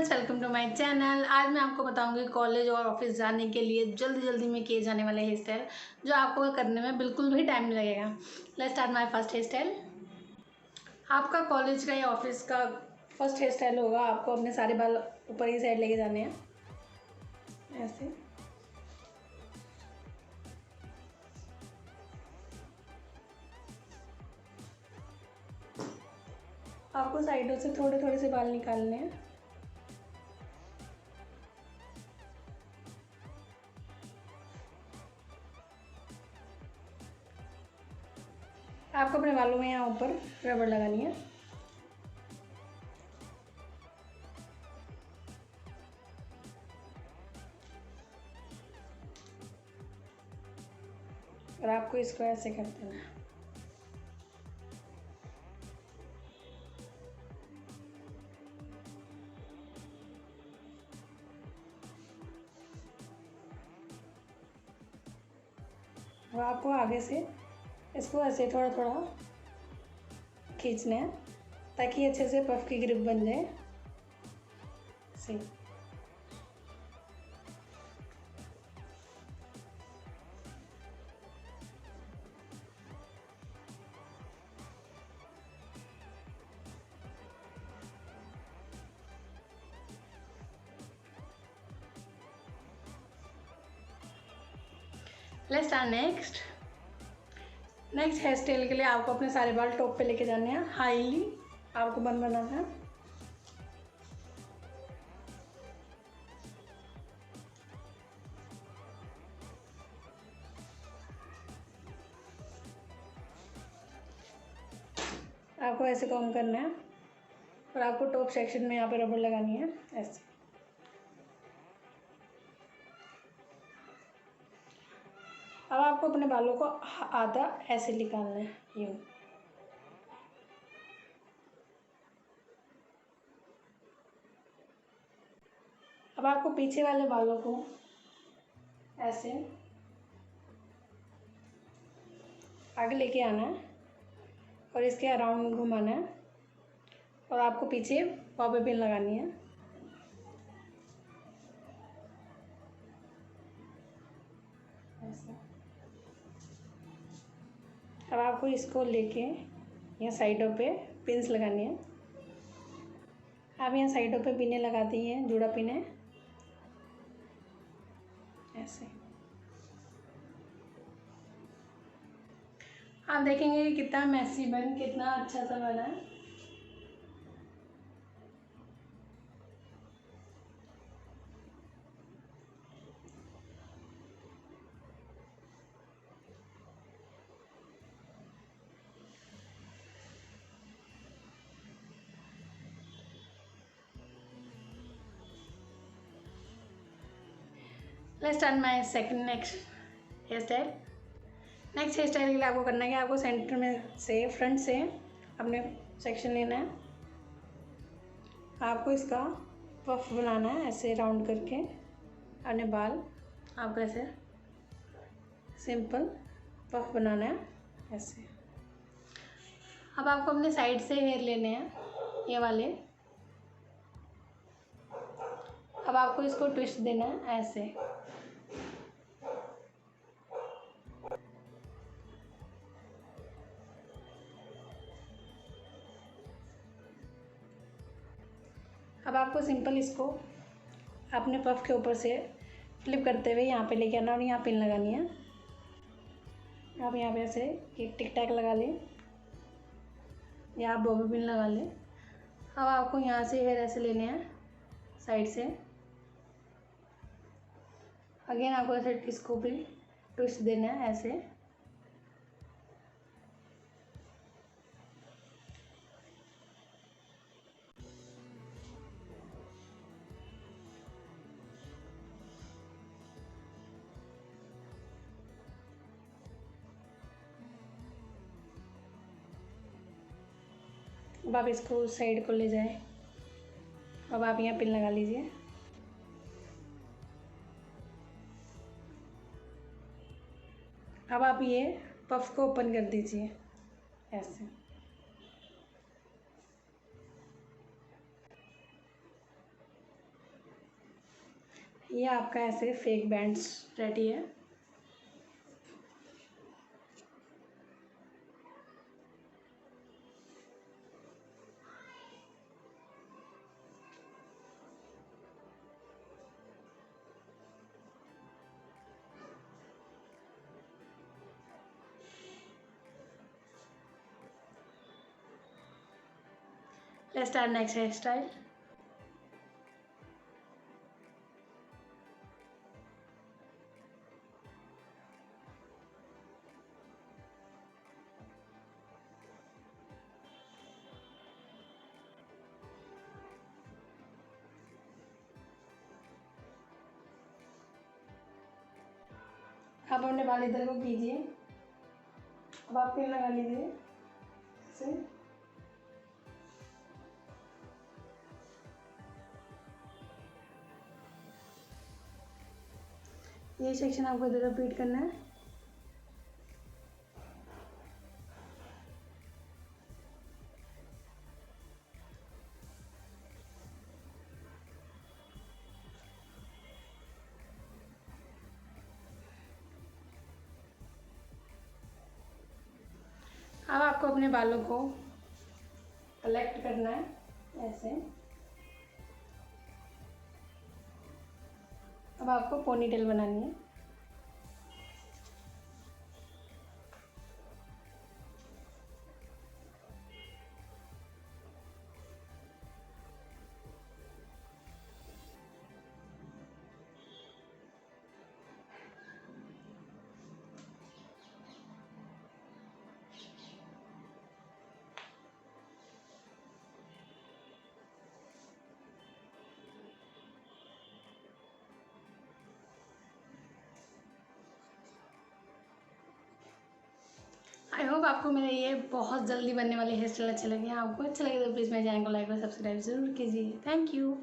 Friends, welcome to my channel. आज मैं आपको बताऊंगी कॉलेज और ऑफिस जाने के लिए जल्दी में किए जाने वाले हेयर स्टाइल जो आपको करने में बिल्कुल भी टाइम नहीं लगेगा। Let's start my first hairstyle. आपका कॉलेज का या ऑफिस का फर्स्ट हेयर स्टाइल होगा। आपको अपने सारे बाल ऊपर ही साइड लेके जाने हैं, ऐसे। आपको साइडों से थोड़े थोड़े से बाल निकालने हैं। आपको अपने बालों में यहाँ ऊपर रबड़ लगानी है। और आपको इसको ऐसे कर देना है। और आपको आगे से इसको ऐसे थोड़ा थोड़ा खींचना है ताकि अच्छे से पफ की ग्रिप बन जाए। सही। Let's start next hairstyle के लिए आपको अपने सारे बाल टॉप पे लेके जाने हैं। हाईली आपको बन बनाना है। आपको ऐसे कॉम करना है और आपको टॉप सेक्शन में यहाँ पे रबड़ लगानी है, ऐसे। अब आपको अपने बालों को आधा ऐसे निकालना है, यूँ। अब आपको पीछे वाले बालों को ऐसे आगे लेके आना है और इसके अराउंड घुमाना है और आपको पीछे बॉबी पिन लगानी है, ऐसे। अब आपको इसको लेके यहाँ साइडों पे पिन्स लगानी है। आप यहाँ साइडों पे पिनें लगाती हैं, जुड़ा पिन है, ऐसे। आप देखेंगे कि कितना मैसी बन, कितना अच्छा सा बना है। Let's start my second next hairstyle के लिए आपको करना है कि आपको सेंटर में से फ्रंट से अपने सेक्शन लेना है। आपको इसका पफ बनाना है, ऐसे राउंड करके अपने बाल आपको ऐसे सिंपल पफ बनाना है, ऐसे। अब आपको अपने साइड से हेयर लेने हैं, ये वाले। अब आपको इसको ट्विस्ट देना है, ऐसे। अब आपको सिंपल इसको अपने पफ के ऊपर से फ्लिप करते हुए यहाँ पे लेके आना और यहाँ पिन लगानी है। आप यहाँ पे ऐसे एक टिक टैक लगा लें या आप बॉबी पिन लगा लें। अब आपको यहाँ से हेयर ऐसे लेने हैं साइड से। अगेन आपको ऐसे इसको भी ट्विस्ट देना है, ऐसे। अब आप इसको उस साइड को ले जाए। अब आप यहाँ पिन लगा लीजिए। अब आप ये पफ को ओपन कर दीजिए, ऐसे। ये आपका ऐसे फेक बैंड्स रेडी है। Let's start next hairstyle. आप अपने बाल इधर को कीजिए। अब आप पिन लगा लीजिए ऐसे। ये सेक्शन आपको इधर रिपीट करना है। अब आपको अपने बालों को कलेक्ट करना है ऐसे। अब आपको पोनीटेल बनानी है। आई होप आपको मेरे ये बहुत जल्दी बनने वाले हेयर स्टाइल अच्छे लगे। आपको अच्छा लगे तो प्लीज़ मेरे चैनल को लाइक और सब्सक्राइब ज़रूर कीजिए। Thank you.